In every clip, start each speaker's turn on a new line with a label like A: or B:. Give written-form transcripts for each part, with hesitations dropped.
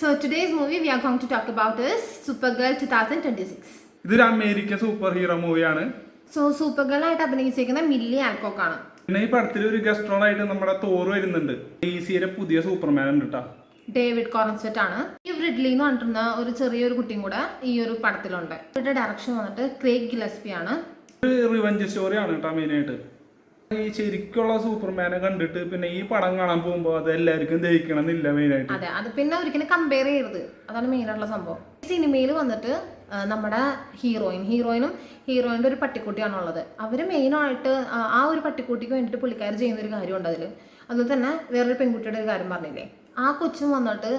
A: So today's movie we are going to talk about is Supergirl 2026.
B: ഇതൊരു American super hero മൂവിയാണ്.
A: So സൂപ്പർഗേൾ ആയിട്ട് അഭിനയിച്ചിരിക്കുന്ന milli ആൽകോക്ക് ആണ്.
B: പിന്നെ ഈ പടത്തിൽ ഒരു ഗസ്റ്റ് റോൾ ആയിട്ട് നമ്മുടെ തോർ വരുന്നുണ്ട്. ഡിസിയുടെ പുതിയ സൂപ്പർമാൻ ഉണ്ട് കേട്ടോ.
A: ഡേവിഡ് കോർൺസ്റ്റെറ്റ് ആണ്. ഈ റിഡ്ലി എന്ന് പറഞ്ഞിട്ടുള്ള ഒരു ചെറിയൊരു കുട്ടിയും കൂടെ ഈ ഒരു പടത്തിലുണ്ട്. ഇവരുടെ ഡയറക്ഷൻ വന്നിട്ട് ക്രേഗ് ഗില്ലസ്പി ആണ്.
B: ഒരു റിവഞ്ച് സ്റ്റോറിയാണ് കേട്ടോ മെയിനായിട്ട്. ഈ ശരിക്കുള്ള സൂപ്പർമാനെ കണ്ടിട്ട് പിന്നെ ഈ പടം കാണാൻ പോകുമ്പോൾ അത് എല്ലാവർക്കും ദഹിക്കണം എന്നില്ല മെയിനായിട്ട്.
A: അതെ, അത് പിന്നെ ഒരിക്കലും കമ്പയർ ചെയ്യരുത്, അതാണ് മെയിനായിട്ടുള്ള സംഭവം. ഈ സിനിമയിൽ വന്നിട്ട് നമ്മുടെ ഹീറോയിനും ഹീറോയിൻ്റെ ഒരു പട്ടിക്കുട്ടിയാണുള്ളത്. അവർ മെയിനായിട്ട് ആ ഒരു പട്ടിക്കുട്ടിക്ക് വേണ്ടിയിട്ട് പുള്ളിക്കാർ ചെയ്യുന്ന ഒരു കാര്യമുണ്ട് അതിൽ. അതുപോലെ തന്നെ വേറൊരു പെൺകുട്ടിയുടെ ഒരു കാര്യം പറഞ്ഞില്ലേ, ആ കൊച്ചും വന്നിട്ട്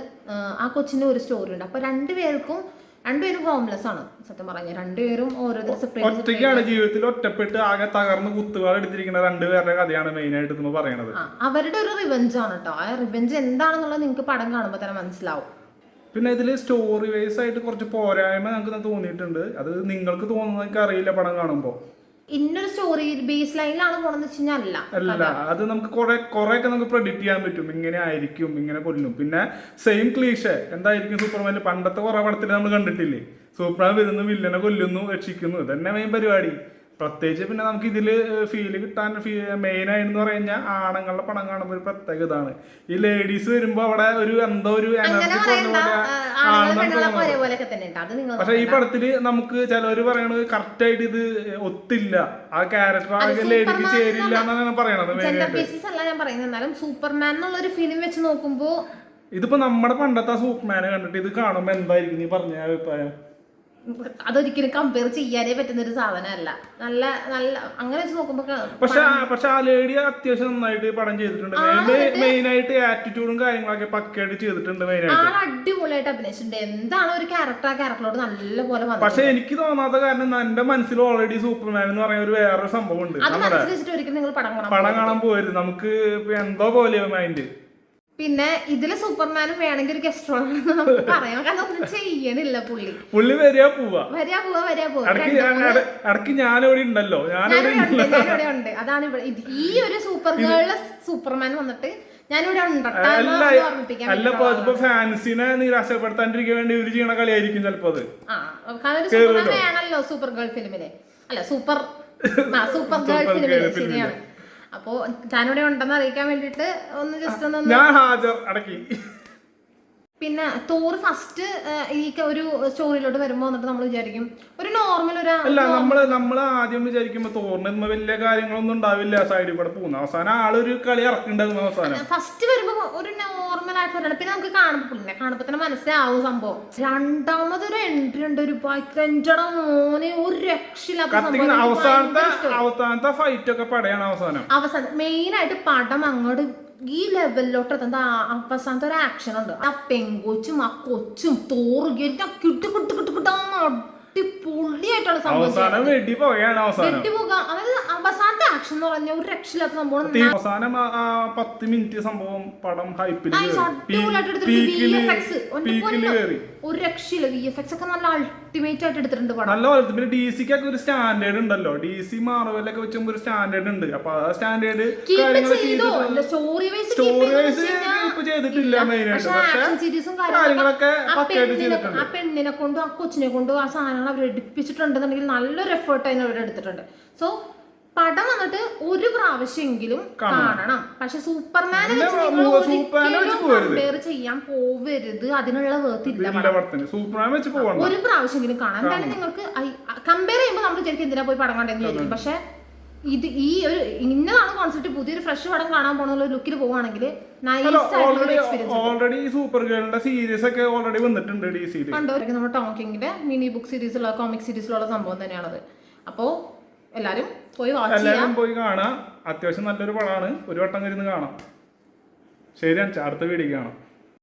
A: ആ കൊച്ചിൻ്റെ ഒരു സ്റ്റോറി ഉണ്ട്. അപ്പോൾ രണ്ടുപേരും ഹോംലെസ് ആണ് സത്യം പറഞ്ഞാൽ. രണ്ടുപേരും ഓരോരുത്തർ
B: ഒറ്റയ്ക്കാണ് ജീവിതത്തിൽ ഒറ്റപ്പെട്ട് ആകെ തകർന്ന് കുത്തുവാൾ എടുത്തിരിക്കുന്ന രണ്ടുപേരുടെ കഥയാണ് മെയിൻ ആയിട്ട് നമ്മൾ പറയുന്നത്.
A: അവരുടെ ഒരു റിവെഞ്ച് ആണ് കേട്ടോ. ആ റിവെഞ്ച് എന്താണെന്നുള്ളത് നിങ്ങൾക്ക് പടം കാണുമ്പോൾ തന്നെ മനസ്സിലാവും.
B: പിന്നെ ഇതിൽ സ്റ്റോറി വൈസ് ആയിട്ട് കുറച്ച് പോരായ്മ നമുക്ക് തോന്നിയിട്ടുണ്ട്. അത് നിങ്ങൾക്ക് തോന്നുന്നത് എനിക്ക് അറിയില്ല പടം കാണുമ്പോൾ.
A: ഇന്നൊരു സ്റ്റോറി ബേസ് ലൈനിലാണ് പോണെന്ന് വെച്ച് കഴിഞ്ഞാൽ
B: അല്ല, അത് നമുക്ക് കുറെ ഒക്കെ നമുക്ക് പ്രെഡിക്റ്റ് ചെയ്യാൻ പറ്റും. ഇങ്ങനെ ആയിരിക്കും, ഇങ്ങനെ കൊല്ലും. പിന്നെ സെയിം ക്ലീഷേ എന്തായിരിക്കും സൂപ്പർമാൻ പണ്ടത്തെ കുറെ പടത്തിൽ നമ്മൾ കണ്ടിട്ടില്ലേ, സൂപ്പർമാൻ വരുന്നു, വില്ലനെ കൊല്ലുന്നു, രക്ഷിക്കുന്നു, ഇതന്നെ മെയിൻ പരിപാടി. പ്രത്യേകിച്ച് പിന്നെ നമുക്ക് ഇതില് ഫീല് കിട്ടാൻ മെയിൻ ആയെന്ന് പറഞ്ഞാൽ ആണുങ്ങളുടെ പടം കാണുമ്പോൾ ഒരു പ്രത്യേക ഇതാണ്. ഈ ലേഡീസ് വരുമ്പോ അവിടെ ഒരു എന്തോ ഒരു എനർജി പക്ഷെ ഈ പടത്തില് നമുക്ക് ചിലവര് പറയണത് കറക്റ്റ് ആയിട്ട് ഇത് ഒത്തില്ല, ആ ക്യാരക്ടർ ആകെ ലേഡിക്ക് ചേരില്ല എന്നാണ് പറയണത്.
A: സൂപ്പർമാൻ എന്നുള്ള ഒരു ഫിലിം വെച്ച് നോക്കുമ്പോ
B: ഇതിപ്പോ നമ്മുടെ പണ്ടത്തെ സൂപ്പർമാനെ കണ്ടിട്ട് ഇത് കാണുമ്പോ എന്തായിരിക്കും നീ പറഞ്ഞ അഭിപ്രായം?
A: അതൊരിക്കലും കമ്പയർ ചെയ്യാനേ പറ്റുന്ന ഒരു സാധനമല്ല. നല്ല നല്ല അങ്ങനെ വെച്ച് നോക്കുമ്പോ
B: പക്ഷെ ആ ലേഡി അത്യാവശ്യം നന്നായിട്ട് പടം ചെയ്തിട്ടുണ്ട്. മെയിൻ ആയിട്ട് ആറ്റിറ്റ്യൂഡും കാര്യങ്ങളൊക്കെ പക്കയായിട്ട് ചെയ്തിട്ടുണ്ട്. മെയിനായിട്ട്
A: അടിപൊളിയായിട്ട് അഭിനയിച്ചിട്ടുണ്ട്. എന്താണ് ഒരു ക്യാരക്ടറോട് നല്ല പോലെ.
B: പക്ഷെ എനിക്ക് തോന്നാത്ത കാരണം എന്റെ മനസ്സിൽ ഓൾറെഡി സൂപ്പർമാൻ എന്ന് പറയുന്ന ഒരു വേറൊരു സംഭവം ഉണ്ട്. പടം കാണാൻ പോയത് നമുക്ക് എന്തോ പോലെ മൈൻഡ്.
A: പിന്നെ ഇതില് സൂപ്പർമാനും വേണമെങ്കിൽ ഒരു ഗസ്റ്റ് റോൾ നമുക്ക് പറയാം. കാരണം ഒന്നും ചെയ്യണില്ല
B: പുള്ളി വരിക പോവാ.
A: ഇടയ്ക്ക്
B: ഞാനിവിടെ ഉണ്ടല്ലോ,
A: ഞാനിവിടെ ഉണ്ട്. അതാണ് ഇവിടെ ഈ ഒരു സൂപ്പർമാൻ വന്നിട്ട് ഞാനിവിടെ
B: അതിപ്പോ ഫാൻസിനെ നിരാശപ്പെടുത്താണ്ടിരിക്കാൻ വേണ്ടി ഇവര് ചെയ്യണ കളിയായിരിക്കും ചിലപ്പോ അത്.
A: സൂപ്പർമാൻ വേണല്ലോ സൂപ്പർ ഗേൾ ഫിലിമില്, അല്ല സൂപ്പർ ഗേൾ ഫിലിമില്. ശരിയാണ്. അപ്പോ ഞാനിവിടെ ഉണ്ടെന്ന് അറിയിക്കാൻ വേണ്ടിട്ട് ഒന്ന് ജസ്റ്റ് ഒന്ന്. പിന്നെ തോർ ഫസ്റ്റ് ഈ ഒരു സ്റ്റോറിയിലോട്ട് വരുമ്പോ വന്നിട്ട് നമ്മൾ വിചാരിക്കും ഒരു നോർമൽ
B: നമ്മള് ആദ്യം വിചാരിക്കുമ്പോ തോറിന് വലിയ കാര്യങ്ങളൊന്നും ഉണ്ടാവില്ല, സൈഡിൽ കൂടെ പോകുന്ന അവസാനം ആളൊരു കളി ഇറക്കുണ്ടാകുന്ന അവസാനം
A: ഫസ്റ്റ് വരുമ്പോ ഒരു നോർമൽ ആയിട്ട് വരണം. പിന്നെ നമുക്ക് കാണുമ്പോ തന്നെ മനസ്സിലാവും സംഭവം. രണ്ടാമതൊരു എൻട്രി ഉണ്ട്, ഒരു ഭയങ്കര മോനെ ഒരു രക്ഷയില്ലാത്ത
B: അവസാനത്തെ ഫൈറ്റ് ഒക്കെ പടയാണ് അവസാനം
A: മെയിൻ ആയിട്ട് പടം അങ്ങോട്ട് ഈ ലെവലിലോട്ട് എത്തുന്ന അവസാനത്തെ ഒരു ആക്ഷൻ ഉണ്ട്. ആ പെങ്കൊച്ചും ആ കൊച്ചും തോറുകയും അടിപൊളിയായിട്ടുള്ള സംഭവം. അതായത് അവസാനത്തെ ആക്ഷൻ എന്ന് പറഞ്ഞാൽ ഒരു രക്ഷയില്ലാത്ത സംഭവം.
B: അവസാനം 10 മിനിറ്റ് സംഭവം പടം
A: ഒരു രക്ഷയില്ല. VFX ഒക്കെ നല്ല അൾട്ടിമേറ്റ് ആയിട്ട് എടുത്തിട്ടുണ്ട് പടം.
B: നല്ല പിന്നെ DC-ക്കൊക്കെ ഒരു സ്റ്റാൻഡേർഡ് ഉണ്ടല്ലോ. DC മാർവലൊക്കെ വെച്ചുമ്പോ ഒരു സ്റ്റാൻഡേർഡ് ഉണ്ട്. അപ്പൊ ആ സ്റ്റാൻഡേർഡ്
A: സ്റ്റോറി വൈസ്
B: ചെയ്തിട്ടില്ല മെയിനായിട്ട്.
A: ആ പെണ്ണിനെ കൊണ്ടും ആ കൊച്ചിനെ കൊണ്ടും ആ സാധനങ്ങൾ അവർ എടുപ്പിച്ചിട്ടുണ്ടെന്നുണ്ടെങ്കിൽ നല്ലൊരു എഫേർട്ട് അതിന് അവർ എടുത്തിട്ടുണ്ട്. സോ പടം വന്നിട്ട് ഒരു പ്രാവശ്യമെങ്കിലും കാണണം. പക്ഷെ സൂപ്പർമാനെ കമ്പയർ ചെയ്യാൻ പോവരുത്, അതിനുള്ള വേർത്തില്ല. ഒരു പ്രാവശ്യമെങ്കിലും കാണാം. എന്തായാലും നിങ്ങൾക്ക് കമ്പയർ ചെയ്യുമ്പോൾ നമ്മൾ വിചാരിക്കും എന്തിനാ പോയി പടം കണ്ടെന്ന് വിചാരിക്കും. പക്ഷെ ഇത് ഈ ഒരു ഇന്നതാണ് കോൺസെപ്റ്റ്, പുതിയൊരു ഫ്രഷ് പടം കാണാൻ പോകുന്ന ലുക്കിൽ പോവാണെങ്കിൽ
B: ഓൾറെഡി സൂപ്പർ ഗേളിന്റെ സീരീസ് ഒക്കെ ഓൾറെഡി വന്നിട്ടുണ്ട് DC-യിൽ.
A: കണ്ടോ, നമ്മുടെ ടോം കിങ്ങിന്റെ മിനി ബുക്ക് സീരീസിലുള്ള കോമിക് സീരീസിലുള്ള സംഭവം തന്നെയാണത്. അപ്പോ എല്ലാരും
B: പോയി കാണാം. അത്യാവശ്യം നല്ലൊരു പടമാണ്, ഒരു വട്ടം ഇരുന്ന് കാണാം. ശരി, അടുത്ത വീഡിയോ കാണാം.